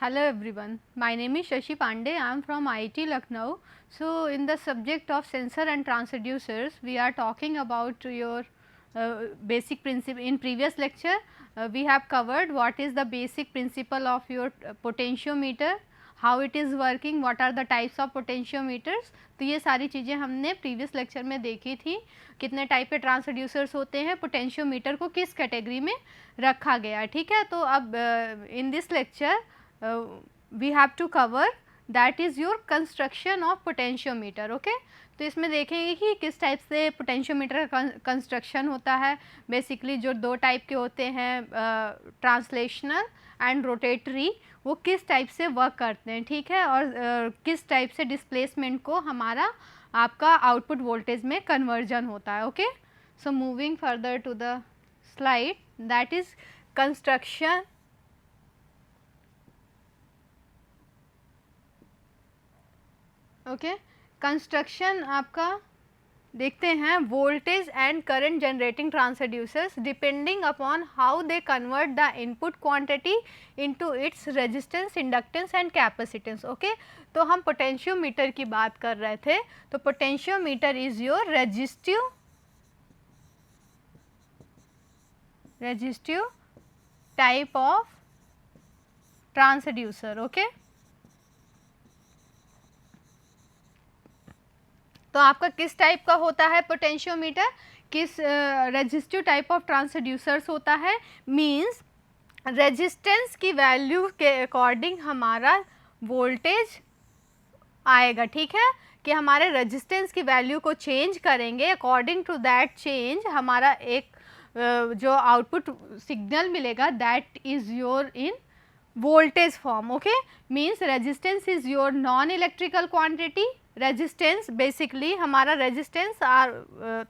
Hello everyone, my name is Shashi Pandey. I am from IIT Lucknow. So, in the subject of sensor and transducers, we are talking about your basic principle. In previous lecture, we have covered what is the basic principle of your potentiometer, how it is working, what are the types of potentiometers. तो ये सारी चीज़ें हमने previous lecture में देखी थी, कितने type के ट्रांसड्यूसर्स होते हैं, पोटेंशियोमीटर को किस कैटेगरी में रखा गया, ठीक है। तो अब in this lecture we have to cover that is your construction of potentiometer, okay? तो इसमें देखेंगे कि किस टाइप से पोटेंशियोमीटर का कंस्ट्रक्शन होता है। बेसिकली जो दो टाइप के होते हैं, ट्रांसलेशनल एंड रोटेटरी, वो किस टाइप से वर्क करते हैं, ठीक है, और किस टाइप से डिस्प्लेसमेंट को हमारा आपका आउटपुट वोल्टेज में कन्वर्जन होता है, okay. So moving further to the slide, that is construction okay. Construction आपका देखते हैं, voltage and current generating transducers depending upon how they convert the input quantity into its resistance, inductance and capacitance, okay. तो हम potentiometer की बात कर रहे थे, तो potentiometer is your resistive type of transducer, okay. तो आपका किस टाइप का होता है पोटेंशियोमीटर, किस रेजिस्टिव टाइप ऑफ ट्रांसड्यूसर्स होता है, मींस रेजिस्टेंस की वैल्यू के अकॉर्डिंग हमारा वोल्टेज आएगा, ठीक है, कि हमारे रेजिस्टेंस की वैल्यू को चेंज करेंगे, अकॉर्डिंग टू दैट चेंज हमारा एक जो आउटपुट सिग्नल मिलेगा, that is your in voltage form, okay. Means resistance is your non electrical quantity. Resistance basically हमारा रेजिस्टेंस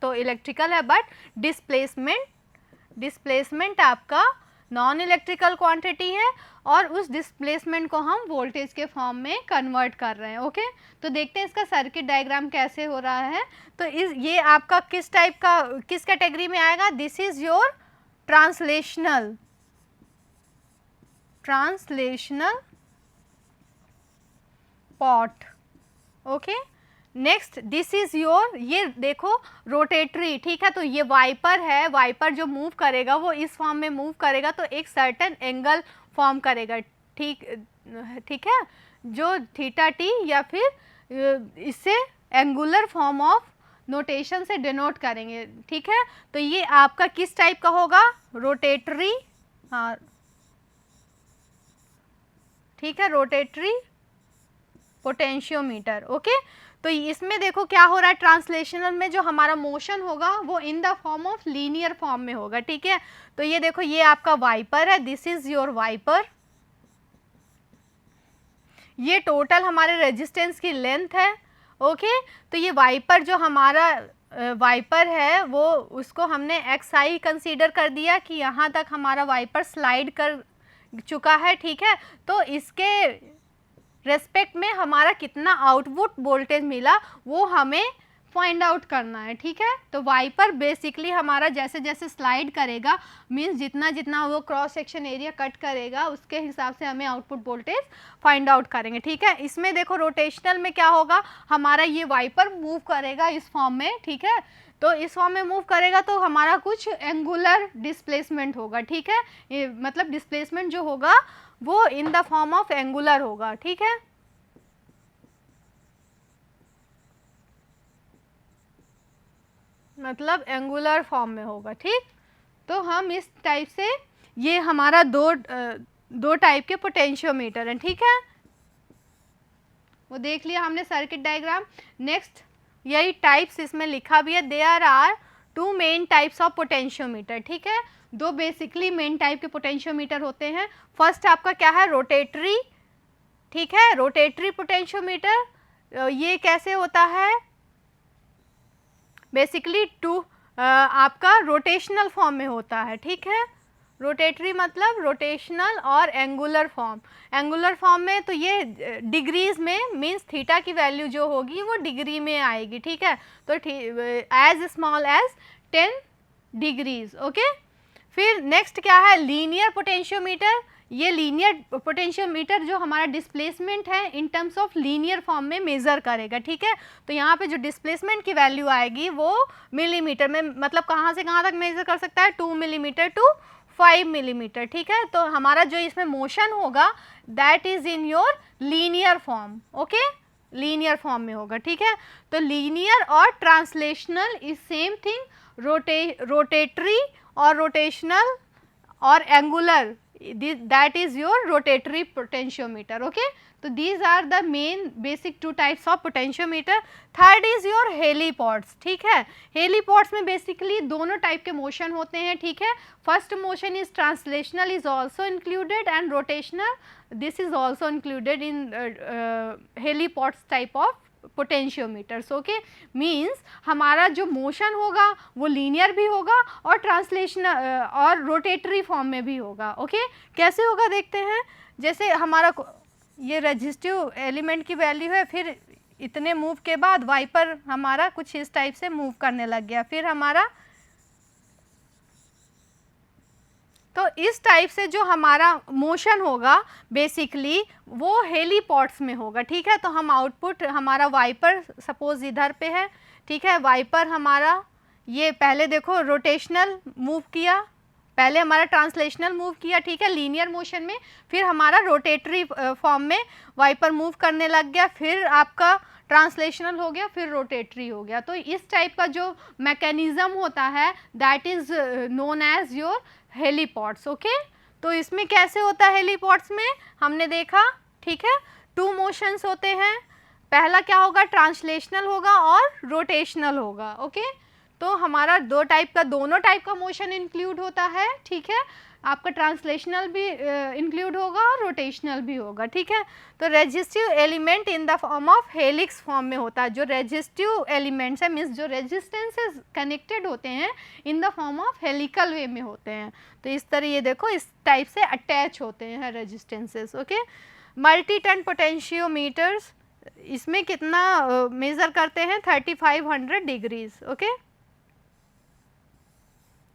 तो इलेक्ट्रिकल है, बट डिस्प्लेसमेंट आपका नॉन इलेक्ट्रिकल क्वांटिटी है, और उस डिस्प्लेसमेंट को हम वोल्टेज के फॉर्म में कन्वर्ट कर रहे हैं, ओके। तो देखते हैं इसका सर्किट डायग्राम कैसे हो रहा है। तो ये आपका किस टाइप का, किस कैटेगरी में आएगा, this is your translational pot, okay. Next this is your, ये देखो रोटेटरी, ठीक है। तो ये वाइपर है, वाइपर जो मूव करेगा वो इस फॉर्म में मूव करेगा, तो एक सर्टेन एंगल फॉर्म करेगा, ठीक है, जो थीटा टी या फिर इससे एंगुलर फॉर्म ऑफ नोटेशन से डिनोट करेंगे, ठीक है। तो ये आपका किस टाइप का होगा, रोटेटरी, हाँ ठीक है, रोटेटरी पोटेंशियोमीटर, ओके। तो इसमें देखो क्या हो रहा है, ट्रांसलेशनल में जो हमारा मोशन होगा वो इन the form of linear form में होगा, ठीक है। तो ये देखो, ये आपका वाइपर है, दिस इज योर वाइपर, ये टोटल हमारे रेजिस्टेंस की लेंथ है, ओके। तो ये वाइपर जो हमारा वाइपर है वो उसको हमने एक्स आई कंसीडर कर दिया कि यहाँ तक हमारा वाइपर स्लाइड कर चुका है, ठीक है। तो इसके रेस्पेक्ट में हमारा कितना आउटपुट वोल्टेज मिला वो हमें फाइंड आउट करना है, ठीक है। तो वाइपर बेसिकली हमारा जैसे जैसे स्लाइड करेगा, मींस जितना जितना वो क्रॉस सेक्शन एरिया कट करेगा उसके हिसाब से हमें आउटपुट वोल्टेज फाइंड आउट करेंगे, ठीक है। इसमें देखो रोटेशनल में क्या होगा, हमारा ये वाइपर मूव करेगा इस फॉर्म में, ठीक है। तो इस फॉर्म में मूव करेगा तो हमारा कुछ एंगुलर डिस्प्लेसमेंट होगा, ठीक है, मतलब डिस्प्लेसमेंट जो होगा वो इन द फॉर्म ऑफ एंगुलर होगा, ठीक है। मतलब एंगुलर फॉर्म में होगा, ठीक। तो हम इस टाइप से, ये हमारा दो टाइप के पोटेंशियोमीटर हैं, ठीक है, वो देख लिया हमने सर्किट डायग्राम। नेक्स्ट यही टाइप्स इसमें लिखा भी है, there are two main types of potentiometer, ठीक है। दो बेसिकली मेन टाइप के पोटेंशियोमीटर होते हैं। फर्स्ट आपका क्या है, रोटेटरी, ठीक है, रोटेटरी पोटेंशियोमीटर। ये कैसे होता है, बेसिकली आपका रोटेशनल फॉर्म में होता है, ठीक है। रोटेटरी मतलब रोटेशनल और एंगुलर फॉर्म। एंगुलर फॉर्म में तो ये डिग्रीज में, मींस थीटा की वैल्यू जो होगी वो डिग्री में आएगी, ठीक है। तो as small as 10 degrees, okay. फिर नेक्स्ट क्या है, लीनियर पोटेंशियोमीटर। ये लीनियर पोटेंशियोमीटर जो हमारा डिस्प्लेसमेंट है in terms of linear form में मेज़र करेगा, ठीक है। तो यहाँ पे जो डिस्प्लेसमेंट की वैल्यू आएगी वो मिलीमीटर में, मतलब कहाँ से कहाँ तक मेज़र कर सकता है, 2 मिलीमीटर टू 5 मिलीमीटर, ठीक है। तो हमारा जो इसमें मोशन होगा that is in your linear form, okay, linear form में होगा, ठीक है। तो लीनियर और translational is same thing, rotatory और रोटेशनल और angular, that is your rotatory potentiometer, okay. So these are the main basic two types of potentiometer. Third is your helipods, ठीक है। helipods में basically दोनों टाइप के motion होते हैं, ठीक है। First motion is translational is also included and rotational, this is also included in helipods type of potentiometers, okay. Means हमारा जो मोशन होगा वो लीनियर भी होगा और ट्रांसलेशन और रोटेटरी फॉर्म में भी होगा, ओके। कैसे होगा देखते हैं। जैसे हमारा ये रेजिस्टिव एलिमेंट की वैल्यू है, फिर इतने मूव के बाद वाइपर हमारा कुछ इस टाइप से मूव करने लग गया, फिर हमारा, तो इस टाइप से जो हमारा मोशन होगा बेसिकली वो हेलीपॉड्स में होगा, ठीक है। तो हम आउटपुट हमारा वाइपर सपोज इधर पे है, ठीक है। वाइपर हमारा ये पहले देखो रोटेशनल मूव किया, पहले हमारा ट्रांसलेशनल मूव किया, ठीक है, लीनियर मोशन में, फिर हमारा रोटेटरी फॉर्म में वाइपर मूव करने लग गया, फिर आपका ट्रांसलेशनल हो गया, फिर रोटेटरी हो गया। तो इस टाइप का जो मैकेनिज्म होता है that is known as your helipods, okay. तो इसमें कैसे होता है हेलीपॉड्स में, हमने देखा, ठीक है, 2 मोशंस होते हैं, पहला क्या होगा, ट्रांसलेशनल होगा और रोटेशनल होगा, ओके। तो हमारा दोनों टाइप का मोशन इंक्लूड होता है, ठीक है। आपका ट्रांसलेशनल भी इंक्लूड होगा और रोटेशनल भी होगा, ठीक है। तो resistive element in the form of helix form में होता है। जो रेजिस्टिव एलिमेंट्स है मीन्स जो रेजिस्टेंसेस कनेक्टेड होते हैं in the form of helical way में होते हैं। तो इस तरह ये देखो इस टाइप से अटैच होते हैं रेजिस्टेंसेस, ओके। मल्टी टन पोटेंशियोमीटर्स, इसमें कितना मेज़र करते हैं, 3500 डिग्रीज, ओके,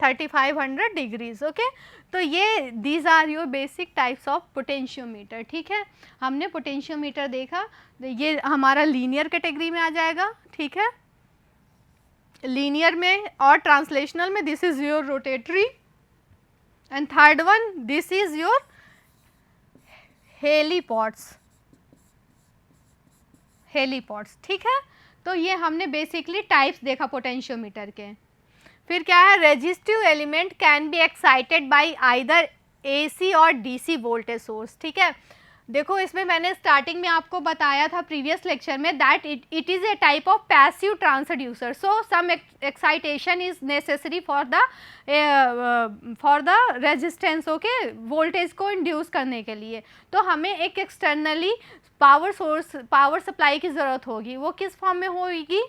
3500 डिग्रीज, ओके। तो ये these are your basic types of potentiometer, ठीक है। हमने पोटेंशियोमीटर देखा, ये हमारा लीनियर कैटेगरी में आ जाएगा, ठीक है, लीनियर में, और ट्रांसलेशनल में this is your rotatory, and third one this is your helipods, ठीक है। तो ये हमने बेसिकली टाइप्स देखा पोटेंशियोमीटर के। फिर क्या है, resistive element can be excited by either AC और डीसी वोल्टेज सोर्स, ठीक है। देखो इसमें मैंने स्टार्टिंग में आपको बताया था प्रीवियस लेक्चर में that it is a type of passive transducer, so some excitation is necessary for the resistance, okay, voltage को इंड्यूस करने के लिए। तो हमें एक एक्सटर्नली पावर सप्लाई की ज़रूरत होगी, वो किस फॉर्म में होगी,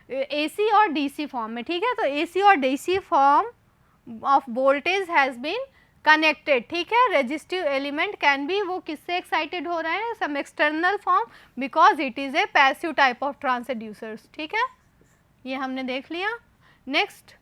एसी और डीसी फॉर्म में, ठीक है। तो एसी और DC form of voltage has been connected, ठीक है। रेजिस्टिव एलिमेंट कैन बी, वो किससे एक्साइटेड हो रहे हैं, some external form, because it is a passive type of transducers, ठीक है। ये हमने देख लिया। नेक्स्ट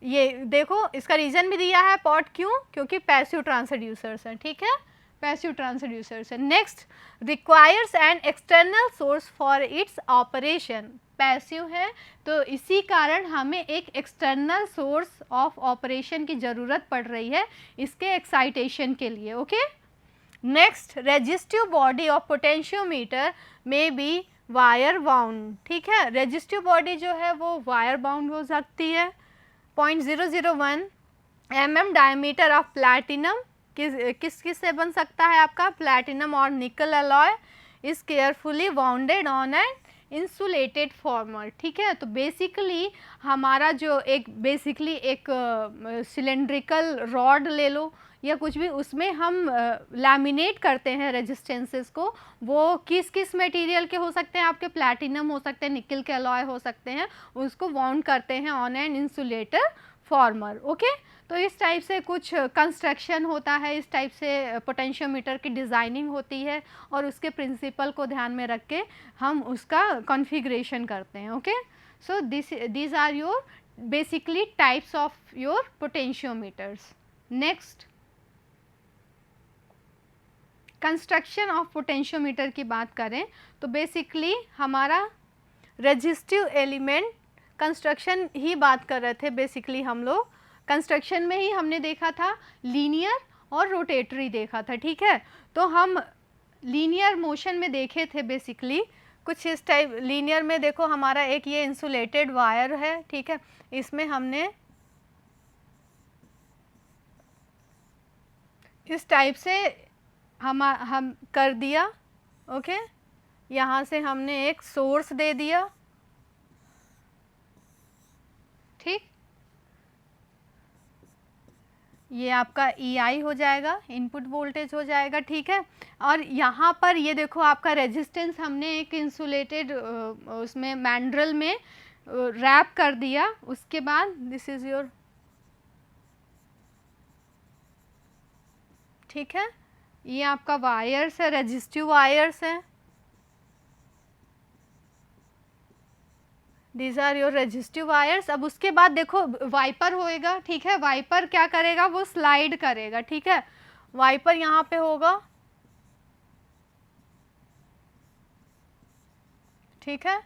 ये देखो इसका रीज़न भी दिया है पॉट, क्यों, क्योंकि पैसिव ट्रांसड्यूसर्स हैं, ठीक है, पैसिव ट्रांसड्यूसर्स है। Next requires an external source for its operation, passive है तो इसी कारण हमें एक एक्सटर्नल सोर्स ऑफ ऑपरेशन की ज़रूरत पड़ रही है इसके एक्साइटेशन के लिए, okay. Next resistive body of potentiometer में बी वायर बाउंड, ठीक है। रेजिस्टिव बॉडी जो है वो वायर बाउंड हो सकती है। 0.001 mm डायमीटर ऑफ प्लैटिनम किस से बन सकता है आपका, प्लैटिनम और निकल alloy is carefully bounded on an insulated farmer, ठीक है। तो बेसिकली हमारा जो एक सिलेंड्रिकल रॉड ले लो या कुछ भी, उसमें हम लैमिनेट करते हैं रेजिस्टेंसेस को, वो किस किस मटेरियल के हो सकते हैं आपके, प्लैटिनम हो सकते हैं, निकल के अलॉय हो सकते हैं, उसको बाउंड करते हैं on an insulator farmer, okay. तो इस टाइप से कुछ कंस्ट्रक्शन होता है, इस टाइप से पोटेंशियोमीटर की डिज़ाइनिंग होती है और उसके प्रिंसिपल को ध्यान में रख के हम उसका कॉन्फ़िगरेशन करते हैं, okay. So these are your basically types of your potentiometers. Next construction of potentiometer की बात करें तो बेसिकली हमारा रेजिस्टिव एलिमेंट कंस्ट्रक्शन ही बात कर रहे थे। बेसिकली हम लोग कंस्ट्रक्शन में ही हमने देखा था लीनियर और रोटेटरी देखा था, ठीक है। तो हम लीनियर मोशन में देखे थे बेसिकली कुछ इस टाइप। लीनियर में देखो हमारा एक ये इंसुलेटेड वायर है, ठीक है, इसमें हमने इस टाइप से हम कर दिया, ओके। यहाँ से हमने एक सोर्स दे दिया, ठीक, ये आपका EI हो जाएगा, इनपुट वोल्टेज हो जाएगा, ठीक है। और यहाँ पर ये देखो आपका रेजिस्टेंस हमने एक इंसुलेटेड उसमें मैंड्रल में रैप कर दिया। उसके बाद दिस इज़ योर, ठीक है, ये आपका वायर्स है, रेजिस्टिव वायर्स हैं, these are your resistive wires. अब उसके बाद देखो वाइपर होएगा, ठीक है, वाइपर क्या करेगा, वो स्लाइड करेगा, ठीक है, वाइपर यहाँ पे होगा, ठीक है,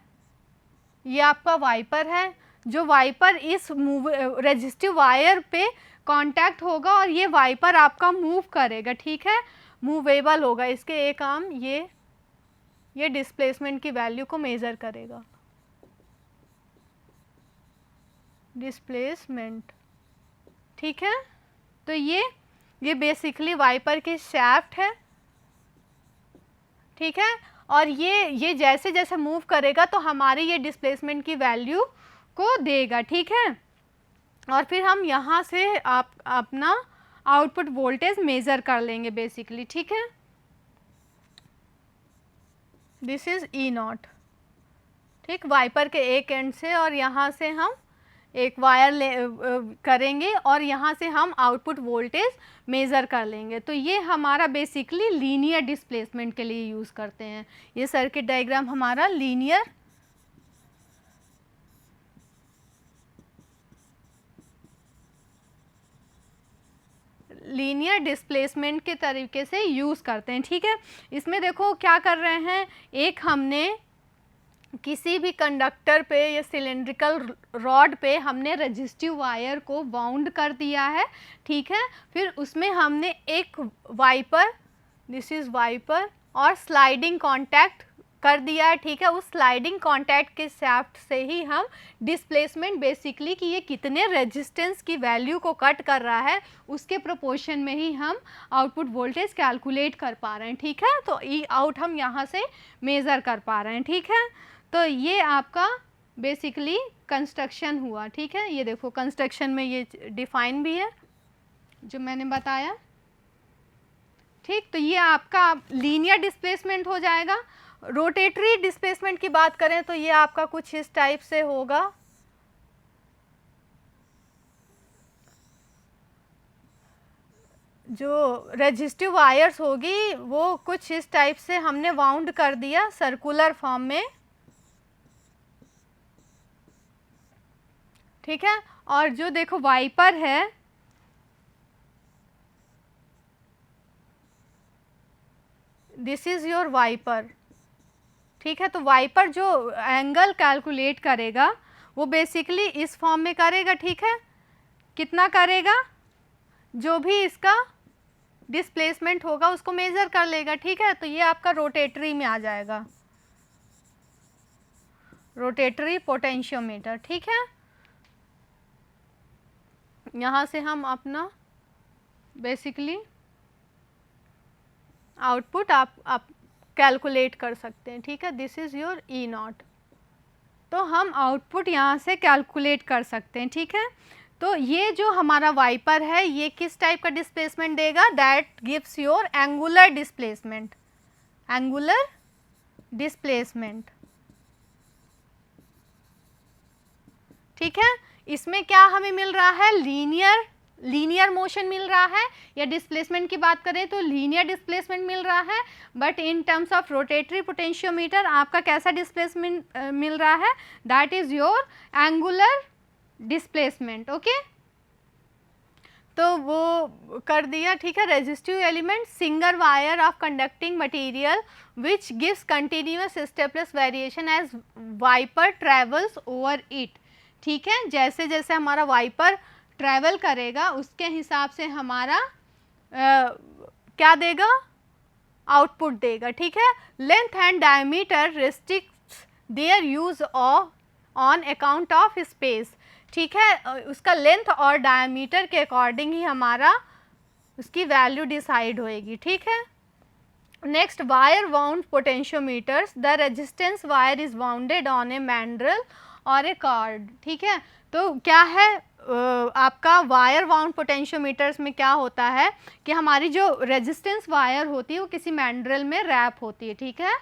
ये आपका वाइपर है। जो वाइपर इस रेजिस्टिव वायर पे कांटेक्ट होगा और ये वाइपर आपका मूव करेगा, ठीक है, मूवेबल होगा। इसके एक आर्म ये डिस्प्लेसमेंट की वैल्यू को मेज़र करेगा, डिस्प्लेसमेंट, ठीक है। तो ये बेसिकली वाइपर की शैफ्ट है, ठीक है। और ये जैसे जैसे मूव करेगा तो हमारी ये डिस्प्लेसमेंट की वैल्यू को देगा, ठीक है। और फिर हम यहाँ से अपना आउटपुट वोल्टेज मेज़र कर लेंगे बेसिकली, ठीक है। दिस इज़ E0, ठीक, वाइपर के एक एंड से, और यहाँ से हम एक वायर करेंगे और यहाँ से हम आउटपुट वोल्टेज मेज़र कर लेंगे। तो ये हमारा बेसिकली लीनियर डिस्प्लेसमेंट के लिए यूज़ करते हैं। ये सर्किट डायग्राम हमारा लीनियर डिस्प्लेसमेंट के तरीके से यूज़ करते हैं, ठीक है। इसमें देखो क्या कर रहे हैं, एक हमने किसी भी कंडक्टर पे या सिलेंड्रिकल रॉड पे हमने रेजिस्टिव वायर को बाउंड कर दिया है, ठीक है। फिर उसमें हमने एक वाइपर, दिस इज़ वाइपर, और स्लाइडिंग कांटेक्ट कर दिया है, ठीक है। उस स्लाइडिंग कांटेक्ट के शाफ्ट से ही हम डिस्प्लेसमेंट बेसिकली कि ये कितने रेजिस्टेंस की वैल्यू को कट कर रहा है उसके प्रोपोर्शन में ही हम आउटपुट वोल्टेज कैलकुलेट कर पा रहे हैं, ठीक है। तो ई आउट हम यहाँ से मेज़र कर पा रहे हैं, ठीक है। तो ये आपका बेसिकली कंस्ट्रक्शन हुआ, ठीक है। ये देखो कंस्ट्रक्शन में ये डिफाइन भी है जो मैंने बताया, ठीक। तो ये आपका लीनियर डिस्प्लेसमेंट हो जाएगा। रोटेटरी डिस्प्लेसमेंट की बात करें तो ये आपका कुछ इस टाइप से होगा, जो रेजिस्टिव वायर्स होगी वो कुछ इस टाइप से हमने वाउंड कर दिया सर्कुलर फॉर्म में, ठीक है। और जो देखो वाइपर है, दिस इज़ योर वाइपर, ठीक है। तो वाइपर जो एंगल कैलकुलेट करेगा वो बेसिकली इस फॉर्म में करेगा, ठीक है। कितना करेगा, जो भी इसका डिस्प्लेसमेंट होगा उसको मेज़र कर लेगा, ठीक है। तो ये आपका रोटेटरी में आ जाएगा, रोटेटरी पोटेंशियोमीटर, ठीक है। यहाँ से हम अपना बेसिकली आउटपुट आप कैलकुलेट कर सकते हैं, ठीक है। दिस इज़ योर E0, तो हम आउटपुट यहाँ से कैलकुलेट कर सकते हैं, ठीक है। तो ये जो हमारा वाइपर है ये किस टाइप का डिस्प्लेसमेंट देगा, that gives your angular displacement, angular displacement, ठीक है। इसमें क्या हमें मिल रहा है, लीनियर मोशन मिल रहा है, या डिस्प्लेसमेंट की बात करें तो लीनियर डिस्प्लेसमेंट मिल रहा है। But in terms of rotatory potentiometer आपका कैसा डिस्प्लेसमेंट मिल रहा है, that is your angular displacement, okay. तो वो कर दिया, ठीक है। Resistive element single wire of conducting material which gives continuous stepless variation as wiper travels over it, ठीक है। जैसे जैसे हमारा वाइपर ट्रेवल करेगा उसके हिसाब से हमारा क्या देगा, आउटपुट देगा, ठीक है। Length and diameter restricts their use on account of space, ठीक है। उसका लेंथ और डायमीटर के अकॉर्डिंग ही हमारा उसकी वैल्यू डिसाइड होएगी, ठीक है। Next, wire wound potentiometers, the resistance wire is wounded on a mandrel और ए कॉर्ड, ठीक है। तो क्या है आपका वायर वाउंड पोटेंशियोमीटर्स में क्या होता है कि हमारी जो रेजिस्टेंस वायर होती है वो किसी मैंड्रल में रैप होती है, ठीक है।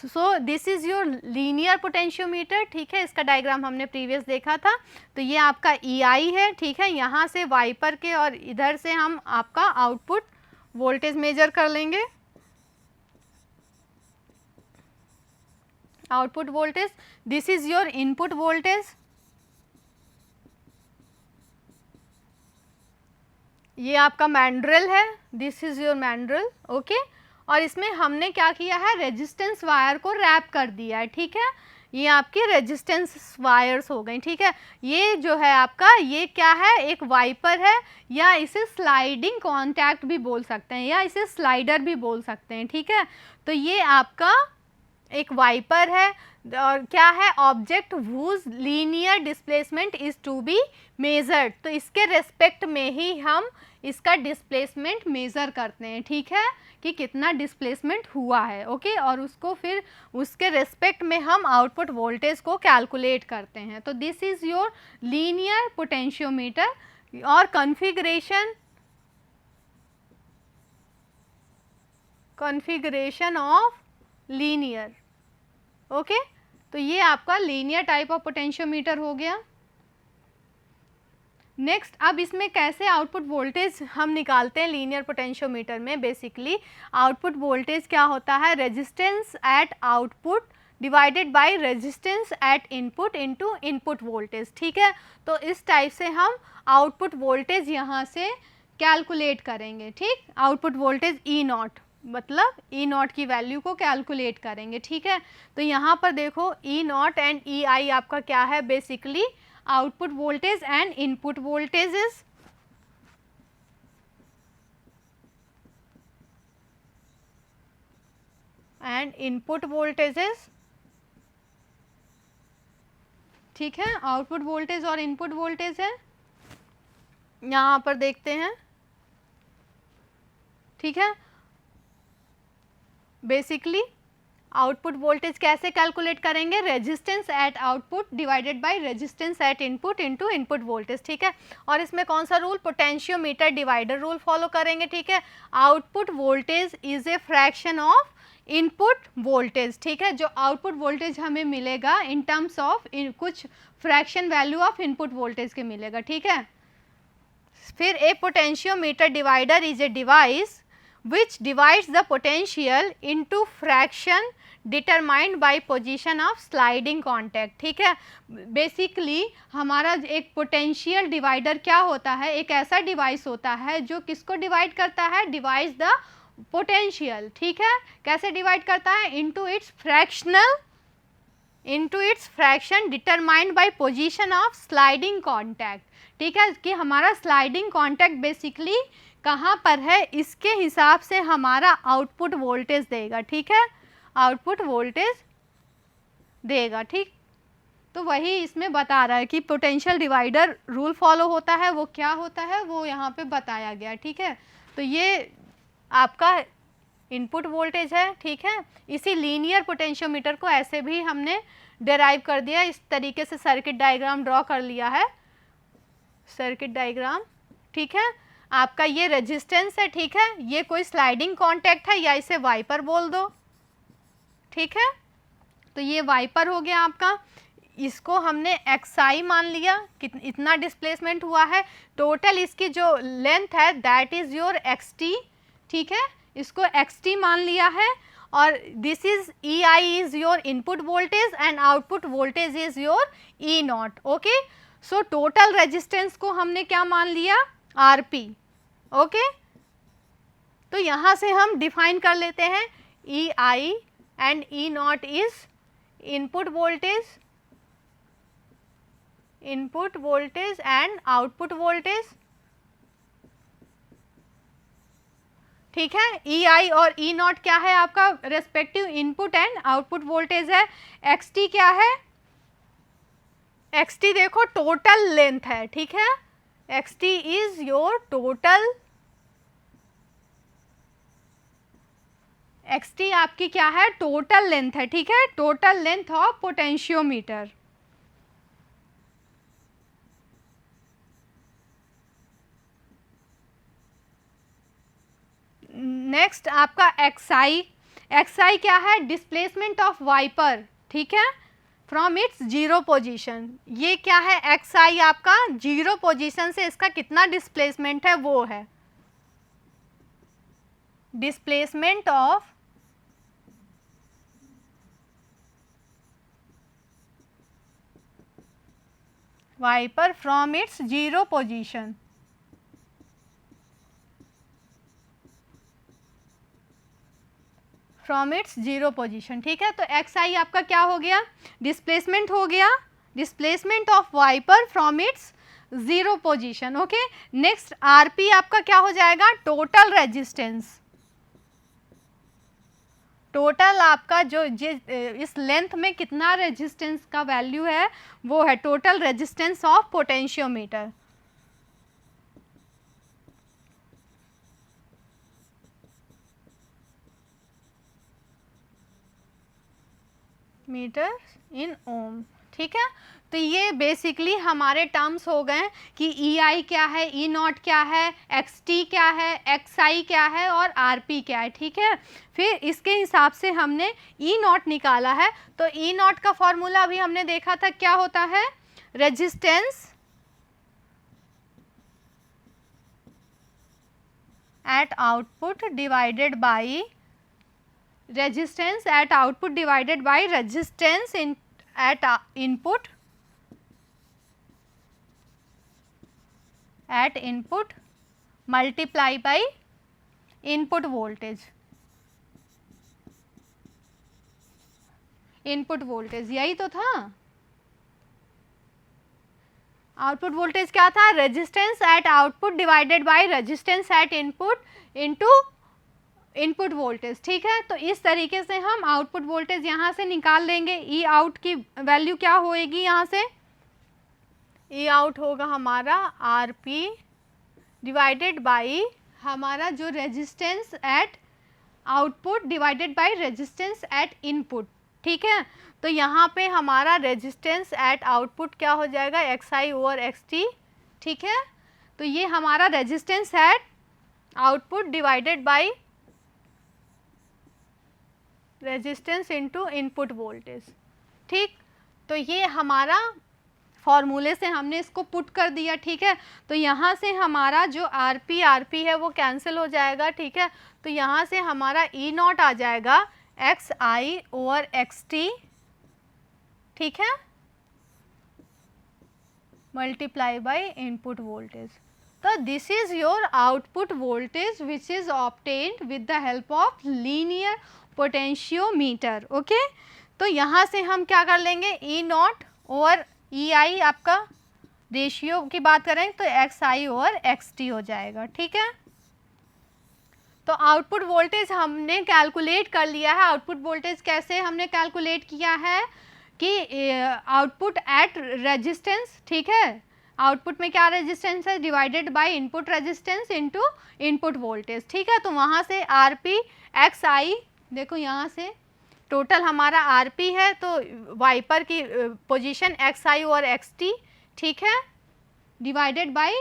सो this is your linear potentiometer, ठीक है। इसका डायग्राम हमने प्रीवियस देखा था। तो ये आपका EI है, ठीक है। यहाँ से वाइपर के और इधर से हम आपका आउटपुट वोल्टेज मेजर कर लेंगे, output voltage. This is your input voltage, ये आपका मैंड्रल है, दिस इज योर मैंड्रल, ओके। और इसमें हमने क्या किया है, रेजिस्टेंस वायर को रैप कर दिया है, ठीक है। ये आपकी रेजिस्टेंस वायर्स हो गई, ठीक है। ये जो है आपका, ये क्या है, एक वाइपर है, या इसे स्लाइडिंग कॉन्टैक्ट भी बोल सकते हैं, या इसे स्लाइडर भी बोल सकते हैं, ठीक है। तो ये आपका एक वाइपर है, और क्या है, object whose linear displacement is to be measured. तो इसके रेस्पेक्ट में ही हम इसका डिस्प्लेसमेंट मेज़र करते हैं, ठीक है, कि कितना डिस्प्लेसमेंट हुआ है, ओके। और उसको फिर उसके रेस्पेक्ट में हम आउटपुट वोल्टेज को कैलकुलेट करते हैं। तो this is your linear potentiometer. और कॉन्फ़िगरेशन ऑफ लीनियर, ओके। तो ये आपका लीनियर टाइप ऑफ पोटेंशियोमीटर हो गया। नेक्स्ट, अब इसमें कैसे आउटपुट वोल्टेज हम निकालते हैं लीनियर पोटेंशियोमीटर में। बेसिकली आउटपुट वोल्टेज क्या होता है, resistance at output divided by resistance at input into input voltage, ठीक है। तो इस टाइप से हम आउटपुट वोल्टेज यहाँ से कैलकुलेट करेंगे, ठीक। आउटपुट वोल्टेज E0, मतलब E0 की वैल्यू को कैलकुलेट करेंगे, ठीक है। तो यहाँ पर देखो E0 एंड EI आपका क्या है, basically output voltage and input voltages, and input voltages, ठीक है। आउटपुट वोल्टेज और इनपुट वोल्टेज है, यहाँ पर देखते हैं, ठीक है। बेसिकली आउटपुट वोल्टेज कैसे कैलकुलेट करेंगे, resistance at output divided by resistance at input into input voltage, ठीक है। और इसमें कौन सा rule, potentiometer divider rule follow करेंगे, ठीक है। Output voltage is a fraction of input voltage, ठीक है। जो आउटपुट वोल्टेज हमें मिलेगा इन टर्म्स ऑफ कुछ fraction value of input voltage के मिलेगा, ठीक है। फिर a potentiometer divider is a device which divides the potential into fraction determined by position of sliding contact, ठीक है। बेसिकली हमारा एक पोटेंशियल डिवाइडर क्या होता है, एक ऐसा डिवाइस होता है जो किसको डिवाइड करता है, डिवाइड्स द पोटेंशियल, ठीक है। कैसे डिवाइड करता है, into its fraction determined by position of sliding contact, ठीक है। कि हमारा स्लाइडिंग कॉन्टैक्ट बेसिकली कहाँ पर है, इसके हिसाब से हमारा आउटपुट वोल्टेज देगा, ठीक है, आउटपुट वोल्टेज देगा, ठीक। तो वही इसमें बता रहा है कि पोटेंशियल डिवाइडर रूल फॉलो होता है, वो क्या होता है वो यहाँ पे बताया गया, ठीक है। तो ये आपका इनपुट वोल्टेज है, ठीक है। इसी लीनियर पोटेंशियोमीटर को ऐसे भी हमने डेराइव कर दिया, इस तरीके से सर्किट डायग्राम ड्रॉ कर लिया है, सर्किट डायग्राम, ठीक है। आपका ये रेजिस्टेंस है, ठीक है, ये कोई स्लाइडिंग कॉन्टैक्ट है या इसे वाइपर बोल दो, ठीक है। तो ये वाइपर हो गया आपका, इसको हमने XI मान लिया, इतना डिस्प्लेसमेंट हुआ है, टोटल इसकी जो लेंथ है दैट इज़ योर XT, ठीक है, इसको XT मान लिया है। और this is EI is your input voltage and output voltage is your E0, okay. So total resistance को हमने क्या मान लिया, आरपी। ओके, तो यहाँ से हम डिफाइन कर लेते हैं E I and E naught is input voltage and output voltage. ठीक है, ई आई और ई नॉट क्या है आपका respective input and output voltage है। एक्स टी क्या है, एक्स टी देखो टोटल लेंथ है। ठीक है, x T is your total, x T आपकी क्या है, टोटल लेंथ है। ठीक है, total length of potentiometer. Next आपका एक्सआई, एक्सआई क्या है, डिस्प्लेसमेंट ऑफ वाइपर। ठीक है, फ्रॉम इट्स जीरो पोजीशन। ये क्या है, एक्सआई आपका जीरो पोजीशन से इसका कितना डिस्प्लेसमेंट है, वो है displacement of wiper from its zero position. From its zero position. ठीक है, तो एक्स आई आपका क्या हो गया, डिस्प्लेसमेंट हो गया, displacement of wiper from its zero position. Okay, next RP आपका क्या हो जाएगा, टोटल रेजिस्टेंस। टोटल आपका जो इस लेंथ में कितना रेजिस्टेंस का वैल्यू है, वो है total resistance of potentiometer. Meter in ohm. ठीक है, तो ये बेसिकली हमारे टर्म्स हो गए कि ई आई क्या है, ई नॉट क्या है, एक्स टी क्या है, एक्स आई क्या है और आर पी क्या है। ठीक है, फिर इसके हिसाब से हमने ई नॉट निकाला है। तो ई नॉट का फॉर्मूला अभी हमने देखा था, क्या होता है, resistance at output divided by resistance at output divided by resistance at input multiply by input voltage। Input voltage यही तो था, आउटपुट वोल्टेज क्या था, resistance at output divided by resistance at input into input voltage. ठीक है, तो इस तरीके से हम आउटपुट वोल्टेज यहाँ से निकाल लेंगे। ई आउट की वैल्यू क्या होएगी, यहाँ से ई आउट होगा हमारा आर पी डिवाइडेड बाई हमारा जो resistance at output divided by resistance at input. ठीक है, तो यहाँ पे हमारा रेजिस्टेंस एट आउटपुट क्या हो जाएगा, x I over X T. ठीक है, तो ये हमारा resistance at output divided by resistance into input voltage. ठीक, तो ये हमारा फॉर्मूले से हमने इसको पुट कर दिया। ठीक है, तो यहाँ से हमारा जो आर पी है वो कैंसिल हो जाएगा। ठीक है, तो यहाँ से हमारा ई नॉट आ जाएगा x I over X T. ठीक है, मल्टीप्लाई बाय इनपुट वोल्टेज। तो this is your output voltage which is obtained with the help of linear potentiometer. Okay, तो यहाँ से हम क्या कर लेंगे, ई नॉट ओवर ई आई आपका रेशियो की बात करें तो x I over X T हो जाएगा। ठीक है, तो आउटपुट वोल्टेज हमने कैलकुलेट कर लिया है। आउटपुट वोल्टेज कैसे हमने कैलकुलेट किया है कि आउटपुट एट रेजिस्टेंस। ठीक है, आउटपुट में क्या रेजिस्टेंस है, divided by input resistance into input voltage. ठीक है, तो वहाँ से आर पी एक्स आई, देखो यहाँ से टोटल हमारा आर पी है तो वाइपर की पोजीशन एक्स आई और एक्स टी। ठीक है, divided by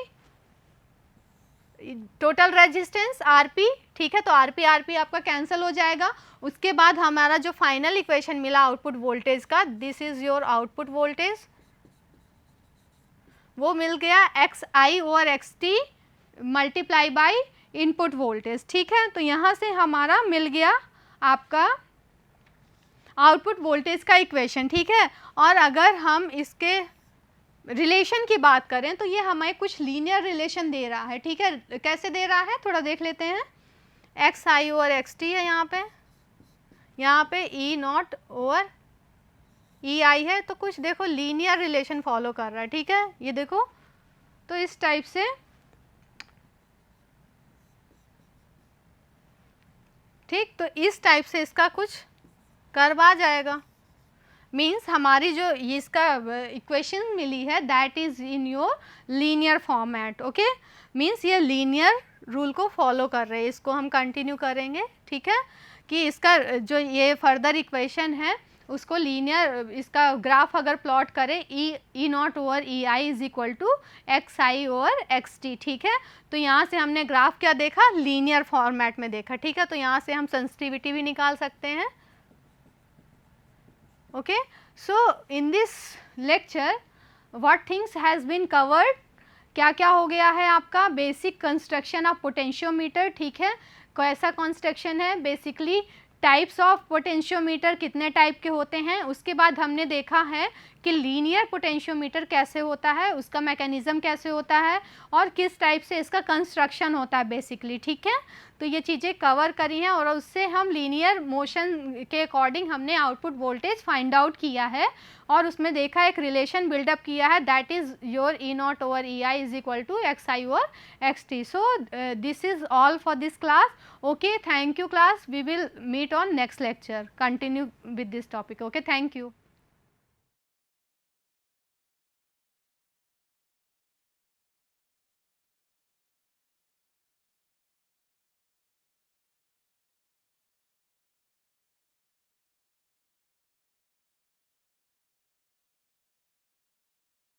total resistance R P. ठीक है, तो आर पी आपका कैंसिल हो जाएगा। उसके बाद हमारा जो फाइनल इक्वेशन मिला आउटपुट वोल्टेज का, this is your output voltage, वो मिल गया x I over X T multiply by input voltage. ठीक है, तो यहाँ से हमारा मिल गया आपका आउटपुट वोल्टेज का इक्वेशन। ठीक है, और अगर हम इसके रिलेशन की बात करें तो ये हमें कुछ लीनियर रिलेशन दे रहा है, ठीक है। कैसे दे रहा है थोड़ा देख लेते हैं। X I over X T है यहाँ पे ई नॉट ओवर ई आई है, तो कुछ देखो लीनियर रिलेशन फॉलो कर रहा है, ठीक है। ये देखो तो इस टाइप से, ठीक, तो इस टाइप से इसका कुछ कर्व आ जाएगा। मीन्स हमारी जो इसका इक्वेशन मिली है that is in your linear format, okay. Means ये लीनियर रूल को फॉलो कर रहे हैं। इसको हम कंटिन्यू करेंगे, ठीक है, कि इसका जो ये फर्दर इक्वेशन है उसको लीनियर, इसका ग्राफ अगर प्लॉट करें E naught over E I is equal to X I over X T, ठीक है। तो यहाँ से हमने ग्राफ क्या देखा, लीनियर फॉर्मेट में देखा, ठीक है। तो यहाँ से हम सेंसिटिविटी भी निकाल सकते हैं, okay. So in this lecture what things has been covered, क्या क्या हो गया है आपका, बेसिक कंस्ट्रक्शन ऑफ पोटेंशियोमीटर, ठीक है। कैसा कंस्ट्रक्शन है, बेसिकली टाइप्स ऑफ पोटेंशियोमीटर कितने टाइप के होते हैं, उसके बाद हमने देखा है कि लीनियर पोटेंशियोमीटर कैसे होता है, उसका मैकेनिज्म कैसे होता है और किस टाइप से इसका कंस्ट्रक्शन होता है बेसिकली, ठीक है। तो ये चीज़ें कवर करी हैं और उससे हम लीनियर मोशन के अकॉर्डिंग हमने आउटपुट वोल्टेज फाइंड आउट किया है और उसमें देखा एक रिलेशन बिल्डअप किया है that is your E naught over E I is equal to X I over X T. So this is all for this class, okay. Thank you class, we will meet on next lecture, continue with this topic, okay. Thank you.